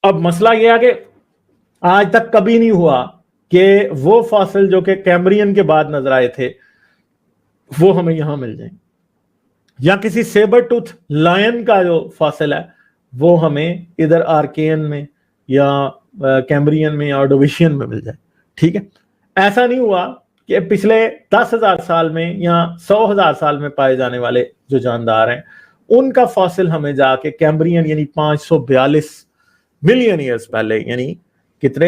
अब मसला यह है कि आज तक कभी नहीं हुआ कि वो फॉसिल जो कि कैम्ब्रियन के बाद नजर आए थे वो हमें यहां मिल जाए, या किसी सेबर टूथ लायन का जो फॉसिल है वो हमें इधर आर्केन में या कैम्ब्रियन में या ऑर्डोविशियन में मिल जाए। ठीक है, ऐसा नहीं हुआ कि पिछले 10,000 साल में या 100,000 साल में पाए जाने वाले जो जानदार हैं उनका फॉसिल हमें जाके कैम्ब्रियन यानी 542 मिलियन ईयर्स पहले, यानी कितने,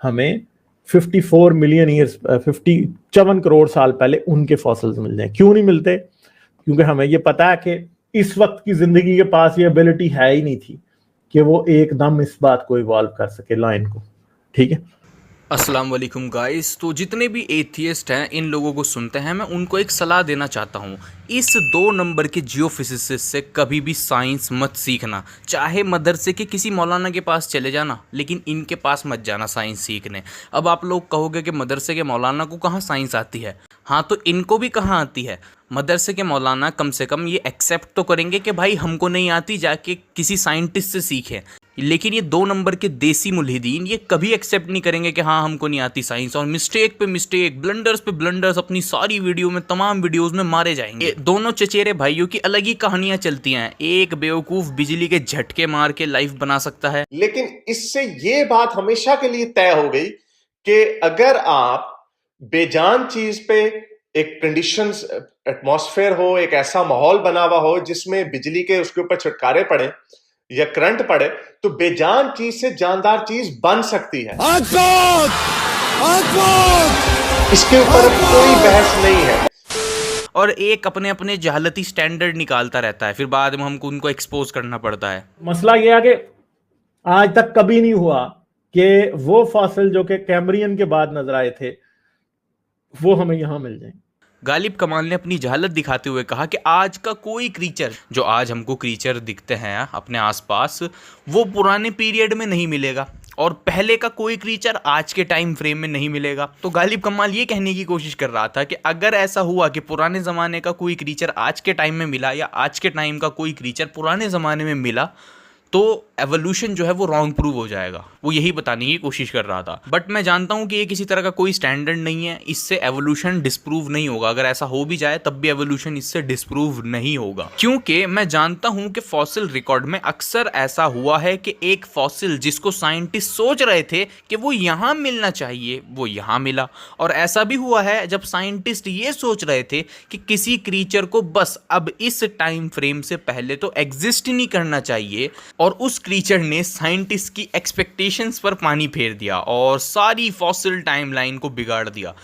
हमें 54 मिलियन ईयर्स 57 करोड़ साल पहले उनके फॉसिल्स मिल जाए। क्यों नहीं मिलते? क्योंकि हमें ये पता है कि इस वक्त की जिंदगी के पास ये एबिलिटी है ही नहीं थी कि वो एकदम इस बात को इवॉल्व कर सके, लाइन को। ठीक है, अस्सलाम वालेकुम गाइस। तो जितने भी एथियस्ट हैं इन लोगों को सुनते हैं, मैं उनको एक सलाह देना चाहता हूँ। इस 2 नंबर के जियोफिजिसिस्ट से कभी भी साइंस मत सीखना। चाहे मदरसे के किसी मौलाना के पास चले जाना, लेकिन इनके पास मत जाना साइंस सीखने। अब आप लोग कहोगे कि मदरसे के मौलाना को कहाँ साइंस आती है। हाँ, तो इनको भी कहाँ आती है। मदरसे के मौलाना कम से कम ये एक्सेप्ट तो करेंगे कि भाई हमको नहीं आती, जाके किसी साइंटिस्ट से सीखें। लेकिन ये 2 नंबर के देसी मुल्हिदीन ये कभी एक्सेप्ट नहीं करेंगे कि हाँ हमको नहीं आती साइंस, और मिस्टेक पे मिस्टेक, ब्लंडर्स पे ब्लंडर्स अपनी सारी वीडियो में, तमाम वीडियोस में मारे जाएंगे। ये दोनों चचेरे भाइयों की अलग ही कहानियां चलती हैं। एक बेवकूफ़ बिजली के झटके मार के लाइफ बना सकता है, लेकिन इससे ये बात हमेशा के लिए तय हो गई कि अगर आप बेजान चीज पे एक कंडीशंस एटमॉस्फेयर हो, एक ऐसा माहौल बना हुआ हो जिसमें बिजली के उसके ऊपर छिटकारे पड़े या करंट पड़े, तो बेजान चीज से जानदार चीज बन सकती है। इसके ऊपर कोई बहस नहीं है। और एक अपने अपने जहालती स्टैंडर्ड निकालता रहता है, फिर बाद में हमको उनको एक्सपोज करना पड़ता है। मसला यह है कि आज तक कभी नहीं हुआ कि वो फॉसिल जो कि कैम्ब्रियन के बाद नजर आए थे वो हमें यहां मिल जाए। गालिब कमाल ने अपनी जहालत दिखाते हुए कहा कि आज का कोई क्रीचर, जो आज हमको क्रीचर दिखते हैं अपने आसपास, वो पुराने पीरियड में नहीं मिलेगा, और पहले का कोई क्रीचर आज के टाइम फ्रेम में नहीं मिलेगा। तो गालिब कमाल ये कहने की कोशिश कर रहा था कि अगर ऐसा हुआ कि पुराने ज़माने का कोई क्रीचर आज के टाइम में मिला, या आज के टाइम का कोई क्रीचर पुराने ज़माने में मिला, तो एवोल्यूशन जो है वो रॉन्ग प्रूव हो जाएगा। वो यही बताने की कोशिश कर रहा था। बट मैं जानता हूँ कि ये किसी तरह का कोई स्टैंडर्ड नहीं है, इससे एवोल्यूशन डिस्प्रूव नहीं होगा। अगर ऐसा हो भी जाए तब भी एवोल्यूशन इससे डिस्प्रूव नहीं होगा, क्योंकि मैं जानता हूँ कि फॉसिल रिकॉर्ड में अक्सर ऐसा हुआ है कि एक फॉसिल जिसको साइंटिस्ट सोच रहे थे कि वो यहाँ मिलना चाहिए, वो यहाँ मिला। और ऐसा भी हुआ है जब साइंटिस्ट ये सोच रहे थे कि किसी क्रीचर को बस अब इस टाइम फ्रेम से पहले तो एग्जिस्ट नहीं करना चाहिए, और उस क्रीचर ने साइंटिस्ट की एक्सपेक्टेशंस पर पानी फेर दिया और सारी फॉसिल टाइमलाइन को बिगाड़ दिया।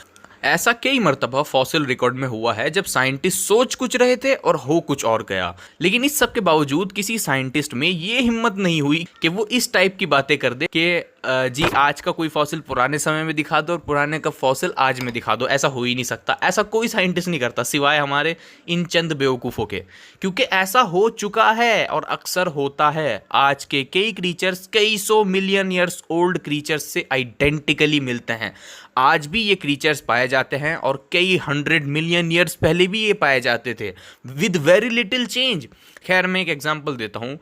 ऐसा कई मरतबा फॉसिल रिकॉर्ड में हुआ है जब साइंटिस्ट सोच कुछ रहे थे और हो कुछ और गया। लेकिन इस सब के बावजूद किसी साइंटिस्ट में ये हिम्मत नहीं हुई कि वो इस टाइप की बातें कर दे कि जी आज का कोई फॉसिल पुराने समय में दिखा दो और पुराने का फॉसिल आज में दिखा दो। ऐसा हो ही नहीं सकता। ऐसा कोई साइंटिस्ट नहीं करता सिवाय हमारे इन चंद बेवकूफ़ों के, क्योंकि ऐसा हो चुका है और अक्सर होता है। आज के कई क्रीचर्स कई 100 मिलियन ईयर्स ओल्ड क्रीचर्स से आइडेंटिकली मिलते हैं। आज भी ये क्रीचर्स पाए जाते हैं और कई 100 मिलियन ईयर्स पहले भी ये पाए जाते थे, विद वेरी लिटिल चेंज। खैर, मैं एक एग्जांपल देता हूँ।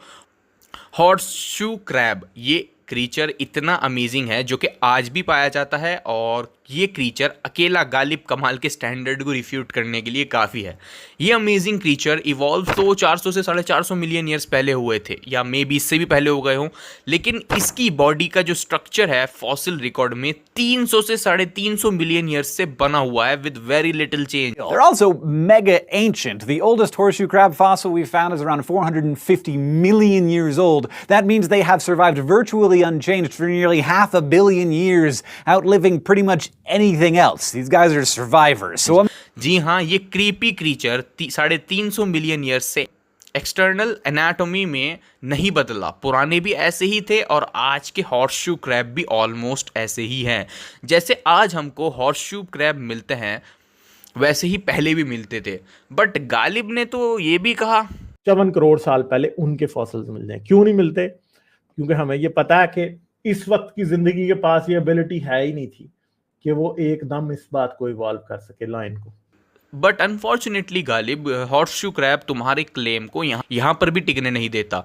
हॉर्सशू क्रैब, ये क्रीचर इतना अमेजिंग है जो कि आज भी पाया जाता है, और ये क्रीचर अकेला गालिब कमाल के स्टैंडर्ड को रिफ्यूट करने के लिए काफ़ी है। ये अमेजिंग क्रीचर इवॉल्व तो 400 से 450 मिलियन ईयर्स पहले हुए थे, या मे बी इससे भी पहले हो गए हों, लेकिन इसकी बॉडी का जो स्ट्रक्चर है फॉसिल रिकॉर्ड में 300 से 350 मिलियन ईयर्स से बना हुआ है, with very little change. They're also mega ancient. The oldest horseshoe crab fossil we found is around 450 million years old. That means they have survived virtually unchanged for nearly 500 million years, outliving pretty much anything else. These guys are survivors. So जी हाँ, ये creepy creature 350 million years से external anatomy में नहीं बदला। पुराने भी ऐसे ही थे और आज के हॉर्सशू क्रैब भी ऑलमोस्ट ऐसे ही हैं। जैसे आज हमको हॉर्सशू क्रैब मिलते हैं वैसे ही पहले भी मिलते थे। बट गालिब ने तो ये भी कहा 54 करोड़ साल पहले उनके फॉसिल्स मिल जाए। क्यों नहीं मिलते? क्योंकि हमें ये पता है कि इस वक्त की जिंदगी के पास ये एबिलिटी है ही नहीं थी कि वो एकदम इस बात को इवॉल्व कर सके, लाइन को। But unfortunately Ghalib, horseshoe crab तुम्हारे क्लेम को यहाँ पर भी टिकने नहीं देता।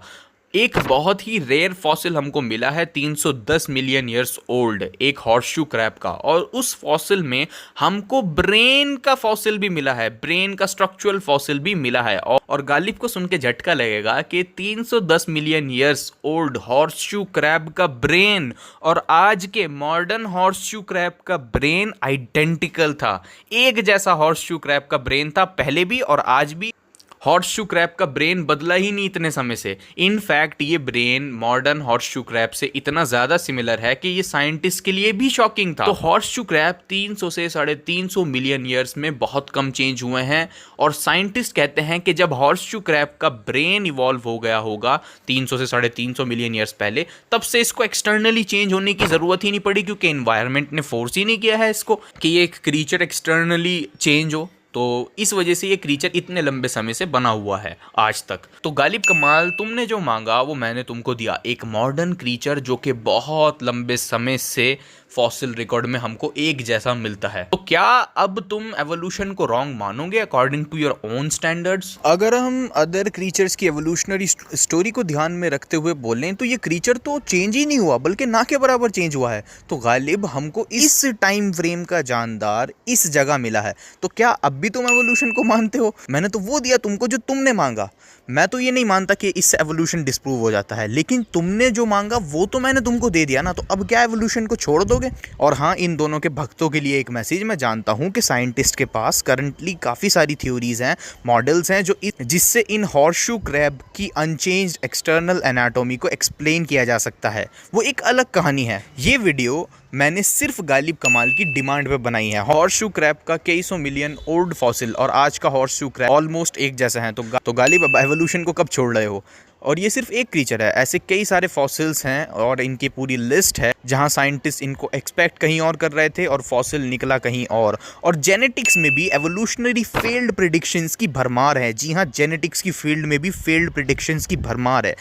एक बहुत ही रेयर फॉसिल हमको मिला है 310 मिलियन ईयर्स ओल्ड, एक हॉर्सशू क्रैब का, और उस फॉसिल में हमको ब्रेन का फॉसिल भी मिला है, ब्रेन का स्ट्रक्चरल फॉसिल भी मिला है। और गालिब को सुन के झटका लगेगा कि 310 million years old horseshoe crab का ब्रेन और आज के मॉडर्न हॉर्सशू क्रैब का ब्रेन आइडेंटिकल था। एक जैसा हॉर्सशू क्रैब का ब्रेन था पहले भी और आज भी। हॉर्सशू क्रैब का ब्रेन बदला ही नहीं इतने समय से। इनफैक्ट ये ब्रेन मॉडर्न हॉर्सशू क्रैब से इतना ज़्यादा सिमिलर है कि ये साइंटिस्ट के लिए भी शॉकिंग था। तो हॉर्सशू क्रैब 300 से 350 मिलियन ईयर्स में बहुत कम चेंज हुए हैं, और साइंटिस्ट कहते हैं कि जब हॉर्सशू क्रैब का ब्रेन इवॉल्व हो गया होगा 300 से 350 मिलियन ईयर्स पहले, तब से इसको एक्सटर्नली चेंज होने की ज़रूरत ही नहीं पड़ी, क्योंकि एनवायरनमेंट ने फोर्स ही नहीं किया है इसको कि ये एक क्रीचर एक्सटर्नली चेंज हो। तो इस वजह से ये क्रीचर इतने लंबे समय से बना हुआ है आज तक। तो गालिब कमाल, तुमने जो मांगा वो मैंने तुमको दिया, एक मॉडर्न क्रीचर जो कि बहुत लंबे समय से फॉसिल रिकॉर्ड में हमको एक जैसा मिलता है। तो क्या अब तुम एवोल्यूशन को रॉन्ग मानोगे according to your own standards? अगर हम अदर क्रीचर्स की एवोल्यूशनरी स्टोरी को ध्यान में रखते हुए बोलें तो ये क्रीचर तो चेंज ही नहीं हुआ, बल्कि ना के बराबर चेंज हुआ है। तो गालिब हमको इस टाइम फ्रेम का जानदार इस जगह मिला है, तो क्या अब भी तुम एवोल्यूशन को मानते हो? मैंने तो वो दिया तुमको जो तुमने मांगा। मैं तो ये नहीं मानता कि इससे एवोल्यूशन डिस्प्रूव हो जाता है, लेकिन तुमने जो मांगा वो तो मैंने तुमको दे दिया ना, तो अब क्या एवोल्यूशन को छोड़ दोगे? और हाँ, इन दोनों के भक्तों के लिए एक मैसेज, मैं जानता हूँ कि साइंटिस्ट के पास करंटली काफ़ी सारी थ्योरीज हैं, मॉडल्स हैं जिससे इन हॉर्सशू क्रैब की अनचेंज्ड एक्सटर्नल एनाटॉमी को एक्सप्लेन किया जा सकता है। वो एक अलग कहानी है। ये वीडियो मैंने सिर्फ गालिब कमाल की डिमांड पे बनाई है। हॉर्सशू क्रैब का कई सौ मिलियन ओल्ड फॉसिल और आज का हॉर्सशू क्रैब ऑलमोस्ट एक जैसा है। तो गालिब अब एवोल्यूशन को कब छोड़ रहे हो? और ये सिर्फ एक क्रीचर है, ऐसे कई सारे फॉसिल्स हैं और इनकी पूरी लिस्ट है जहां साइंटिस्ट इनको एक्सपेक्ट कहीं और कर रहे थे और फॉसिल निकला कहीं और जेनेटिक्स में भी एवोल्यूशनरी फेल्ड प्रेडिक्शंस की भरमार है। जी हाँ, जेनेटिक्स की फील्ड में भी फेल्ड प्रेडिक्शंस की भरमार है।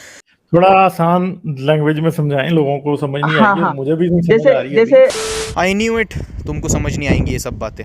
थोड़ा आसान लैंग्वेज में समझाएं, लोगों को समझ नहीं आएगी। मुझे भी नहीं समझ आ रही है। आई न्यू इट, तुमको समझ नहीं आएंगी ये सब बातें।